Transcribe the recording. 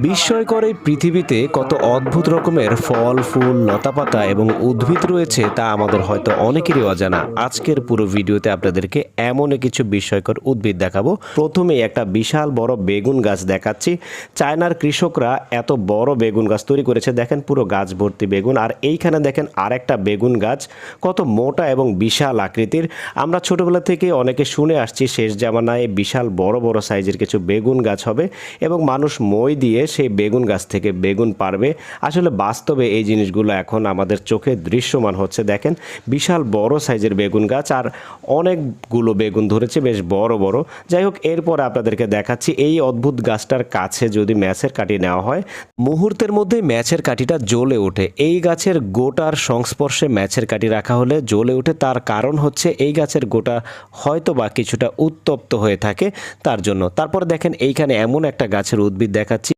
বিস্ময়কর এই পৃথিবীতে কত অদ্ভুত রকমের ফল, ফুল, লতাপাতা এবং উদ্ভিদ রয়েছে তা আমাদের হয়তো অনেকেরই অজানা। আজকের পুরো ভিডিওতে আপনাদেরকে এমনই কিছু বিস্ময়কর উদ্ভিদ দেখাবো। প্রথমেই একটা বিশাল বড় বেগুন গাছ দেখাচ্ছি। চায়নার কৃষকরা এত বড় বেগুন গাছ তৈরি করেছে, দেখেন পুরো গাছ ভর্তি বেগুন। আর এইখানে দেখেন আরেকটা বেগুন গাছ, কত মোটা এবং বিশাল আকৃতির। আমরা ছোটবেলা থেকে অনেকে শুনে আসছি শেষ জামানায় বিশাল বড় বড় সাইজের কিছু বেগুন গাছ হবে এবং মানুষ মই দিয়ে সেই বেগুন গাছ থেকে বেগুন পারবে। আসলে বাস্তবে এই জিনিসগুলো এখন আমাদের চোখে দৃশ্যমান হচ্ছে। দেখেন বিশাল বড় সাইজের বেগুন গাছ আর অনেকগুলো বেগুন ধরেছে, বেশ বড় বড়। যাই হোক, এরপর আপনাদেরকে দেখাচ্ছি এই অদ্ভুত গাছটার কাছে যদি ম্যাচের কাঠি নেওয়া হয়, মুহূর্তের মধ্যে ম্যাচের কাঠিটা জ্বলে ওঠে। এই গাছের গোটার সংস্পর্শে ম্যাচের কাঠি রাখা হলে জ্বলে ওঠে। তার কারণ হচ্ছে এই গাছের গোটা হয়তো বা কিছুটা উত্তপ্ত হয়ে থাকে তার জন্য। তারপর দেখেন এইখানে এমন একটা গাছের উদ্ভিদ দেখাচ্ছি